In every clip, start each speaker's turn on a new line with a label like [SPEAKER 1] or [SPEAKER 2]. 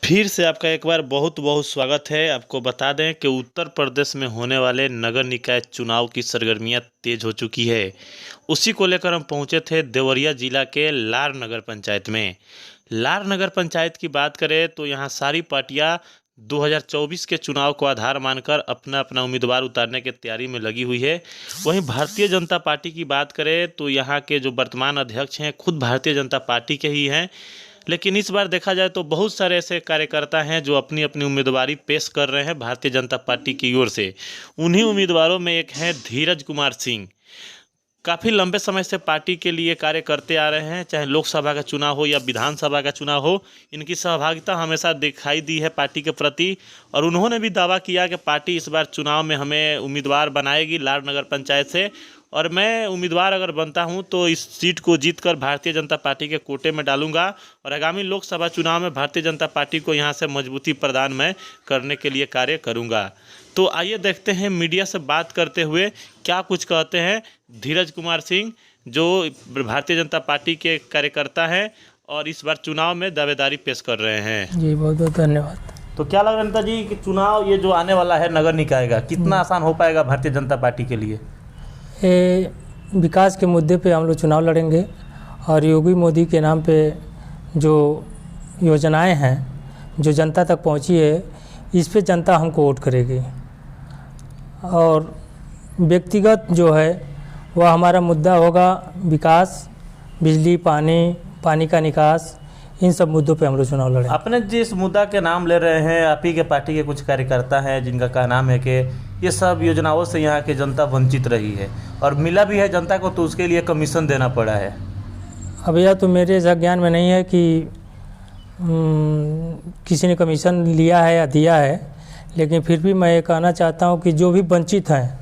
[SPEAKER 1] फिर से आपका एक बार बहुत बहुत स्वागत है। आपको बता दें कि उत्तर प्रदेश में होने वाले नगर निकाय चुनाव की सरगर्मियां तेज हो चुकी है। उसी को लेकर हम पहुंचे थे देवरिया जिला के लार नगर पंचायत में। लार नगर पंचायत की बात करें तो यहां सारी पार्टियां 2024 के चुनाव को आधार मानकर अपना अपना उम्मीदवार उतारने की तैयारी में लगी हुई है। वहीं भारतीय जनता पार्टी की बात करें तो यहाँ के जो वर्तमान अध्यक्ष हैं खुद भारतीय जनता पार्टी के ही हैं। लेकिन इस बार देखा जाए तो बहुत सारे ऐसे कार्यकर्ता हैं जो अपनी अपनी उम्मीदवारी पेश कर रहे हैं भारतीय जनता पार्टी की ओर से। उन्हीं उम्मीदवारों में एक हैं धीरज कुमार सिंह। काफ़ी लंबे समय से पार्टी के लिए कार्य करते आ रहे हैं, चाहे लोकसभा का चुनाव हो या विधानसभा का चुनाव हो। इनकी सहभागिता हमेशा दिखाई दी है पार्टी के प्रति, और उन्होंने भी दावा किया कि पार्टी इस बार चुनाव में हमें उम्मीदवार बनाएगी लार नगर पंचायत से, और मैं उम्मीदवार अगर बनता हूं तो इस सीट को जीतकर भारतीय जनता पार्टी के कोटे में डालूंगा और आगामी लोकसभा चुनाव में भारतीय जनता पार्टी को यहां से मजबूती प्रदान मैं करने के लिए कार्य करूंगा। तो आइए देखते हैं मीडिया से बात करते हुए क्या कुछ कहते हैं धीरज कुमार सिंह, जो भारतीय जनता पार्टी के कार्यकर्ता हैं और इस बार चुनाव में दावेदारी पेश कर रहे हैं।
[SPEAKER 2] जी बहुत बहुत धन्यवाद।
[SPEAKER 1] तो क्या लग रहा है नेता जी कि चुनाव ये जो आने वाला है नगर निकाय का कितना आसान हो पाएगा भारतीय जनता पार्टी के लिए?
[SPEAKER 2] विकास के मुद्दे पे हम लोग चुनाव लड़ेंगे और योगी मोदी के नाम पे जो योजनाएं हैं जो जनता तक पहुंची है, इस पे जनता हमको वोट करेगी। और व्यक्तिगत जो है वह हमारा मुद्दा होगा विकास, बिजली, पानी का निकास, इन सब मुद्दों पे हम लोग चुनाव लड़ेंगे।
[SPEAKER 1] अपने जिस मुद्दा के नाम ले रहे हैं, आप ही के पार्टी के कुछ कार्यकर्ता हैं जिनका कहना है कि ये सब योजनाओं से यहाँ की जनता वंचित रही है और मिला भी है जनता को, तो उसके लिए कमीशन देना पड़ा है।
[SPEAKER 2] अब यह तो मेरे ऐसा ज्ञान में नहीं है कि किसी ने कमीशन लिया है या दिया है, लेकिन फिर भी मैं ये कहना चाहता हूँ कि जो भी वंचित हैं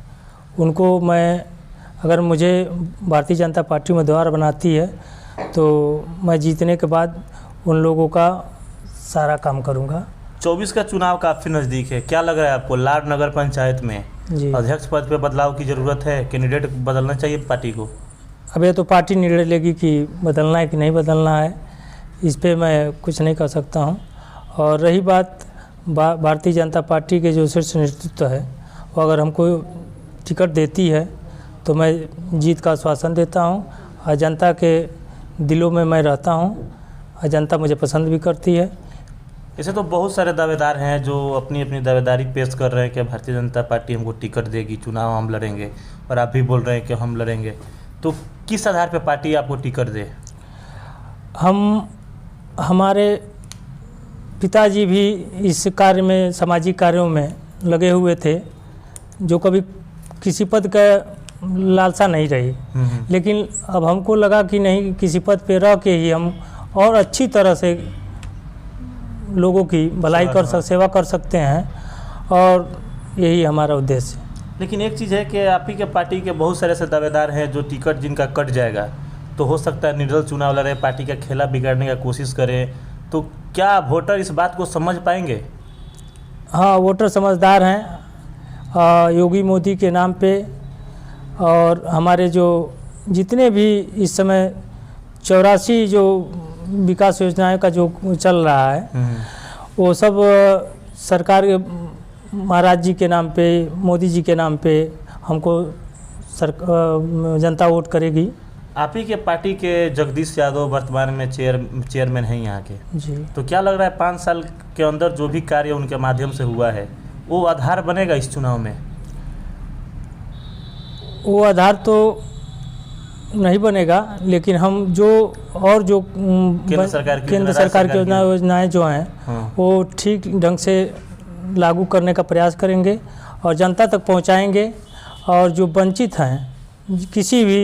[SPEAKER 2] उनको मैं, अगर मुझे भारतीय जनता पार्टी उम्मीदवार बनाती है तो मैं जीतने के बाद उन लोगों का सारा काम करूँगा।
[SPEAKER 1] 24 का चुनाव काफ़ी नज़दीक है, क्या लग रहा है आपको लार नगर पंचायत में अध्यक्ष पद पे बदलाव की ज़रूरत है? कैंडिडेट बदलना चाहिए पार्टी को?
[SPEAKER 2] अब ये तो पार्टी निर्णय लेगी कि बदलना है कि नहीं बदलना है, इस पे मैं कुछ नहीं कर सकता हूँ। और रही बात भारतीय जनता पार्टी के जो शीर्ष नेतृत्व है, वो अगर हमको टिकट देती है तो मैं जीत का आश्वासन देता हूँ और जनता के दिलों में मैं रहता हूँ और जनता मुझे पसंद भी करती है।
[SPEAKER 1] ऐसे तो बहुत सारे दावेदार हैं जो अपनी अपनी दावेदारी पेश कर रहे हैं कि भारतीय जनता पार्टी हमको टिकट देगी, चुनाव हम लड़ेंगे, और आप भी बोल रहे हैं कि हम लड़ेंगे। तो किस आधार पे पार्टी आपको टिकट दे?
[SPEAKER 2] हमारे पिताजी भी इस कार्य में, सामाजिक कार्यों में लगे हुए थे, जो कभी किसी पद का लालसा नहीं रही। लेकिन अब हमको लगा कि नहीं, किसी पद पे रह के ही हम और अच्छी तरह से लोगों की भलाई सेवा कर सकते हैं, और यही हमारा उद्देश्य है।
[SPEAKER 1] लेकिन एक चीज़ है कि आप ही के पार्टी के बहुत सारे ऐसे दावेदार हैं जो टिकट जिनका कट जाएगा तो हो सकता है निर्दल चुनाव लड़े, पार्टी का खेला बिगाड़ने का कोशिश करें, तो क्या वोटर इस बात को समझ पाएंगे?
[SPEAKER 2] हाँ, वोटर समझदार हैं योगी मोदी के नाम पे, और हमारे जो जितने भी इस समय 84 जो विकास योजनाएं का जो चल रहा है वो सब सरकार के, महाराज जी के नाम पे, मोदी जी के नाम पे हमको जनता वोट करेगी।
[SPEAKER 1] आप ही के पार्टी के जगदीश यादव वर्तमान में चेयरमैन हैं यहाँ के
[SPEAKER 2] जी।
[SPEAKER 1] तो क्या लग रहा है 5 साल के अंदर जो भी कार्य उनके माध्यम से हुआ है वो आधार बनेगा इस चुनाव में?
[SPEAKER 2] वो आधार तो नहीं बनेगा, लेकिन हम जो केंद्र सरकार की योजनाएं जो हैं वो ठीक ढंग से लागू करने का प्रयास करेंगे और जनता तक पहुंचाएंगे। और जो वंचित हैं किसी भी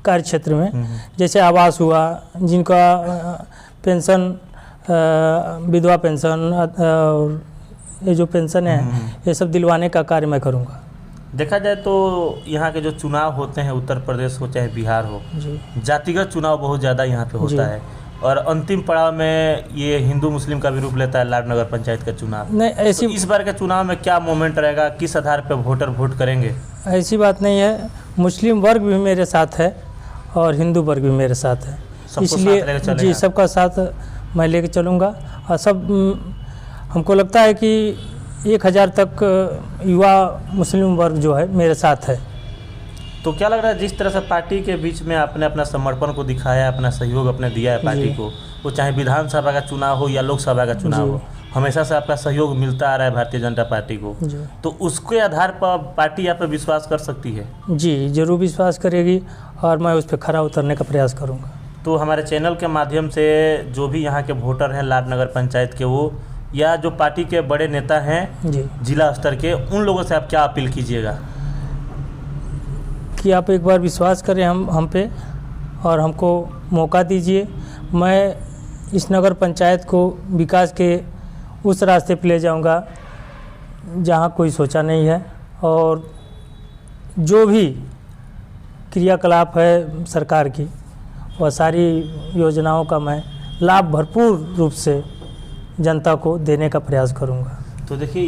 [SPEAKER 2] कार्य क्षेत्र में, जैसे आवास हुआ, जिनका पेंशन, विधवा पेंशन, ये जो पेंशन है, ये सब दिलवाने का कार्य मैं करूँगा।
[SPEAKER 1] देखा जाए तो यहाँ के जो चुनाव होते हैं, उत्तर प्रदेश हो चाहे बिहार हो, जातिगत चुनाव बहुत ज़्यादा यहाँ पे होता है, और अंतिम पड़ाव में ये हिंदू मुस्लिम का भी रूप लेता है लार नगर पंचायत का चुनाव।
[SPEAKER 2] नहीं, ऐसी
[SPEAKER 1] तो इस बार के चुनाव में क्या मोमेंट रहेगा, किस आधार पे वोटर वोट करेंगे?
[SPEAKER 2] ऐसी बात नहीं है, मुस्लिम वर्ग भी मेरे साथ है और हिंदू वर्ग भी मेरे साथ है, इसलिए जी सबका साथ मैं लेके चलूँगा। और सब हमको लगता है कि 1000 तक युवा मुस्लिम वर्ग जो है मेरे साथ है।
[SPEAKER 1] तो क्या लग रहा है जिस तरह से पार्टी के बीच में आपने अपना समर्पण को दिखाया, अपना सहयोग अपने दिया है पार्टी को, वो चाहे विधानसभा का चुनाव हो या लोकसभा का चुनाव हो, हमेशा से आपका सहयोग मिलता आ रहा है भारतीय जनता पार्टी को, तो उसके आधार पर पार्टी आप पे विश्वास कर सकती है?
[SPEAKER 2] जी ज़रूर विश्वास करेगी और मैं उस पर खरा उतरने का प्रयास करूँगा।
[SPEAKER 1] तो हमारे चैनल के माध्यम से जो भी यहाँ के वोटर हैं लाड नगर पंचायत के, वो या जो पार्टी के बड़े नेता हैं
[SPEAKER 2] जी
[SPEAKER 1] जिला स्तर के, उन लोगों से आप क्या अपील कीजिएगा?
[SPEAKER 2] कि आप एक बार विश्वास करें हम पे और हमको मौका दीजिए। मैं इस नगर पंचायत को विकास के उस रास्ते पे ले जाऊंगा जहां कोई सोचा नहीं है, और जो भी क्रियाकलाप है सरकार की, वह सारी योजनाओं का मैं लाभ भरपूर रूप से जनता को देने का प्रयास करूंगा।
[SPEAKER 1] तो देखिए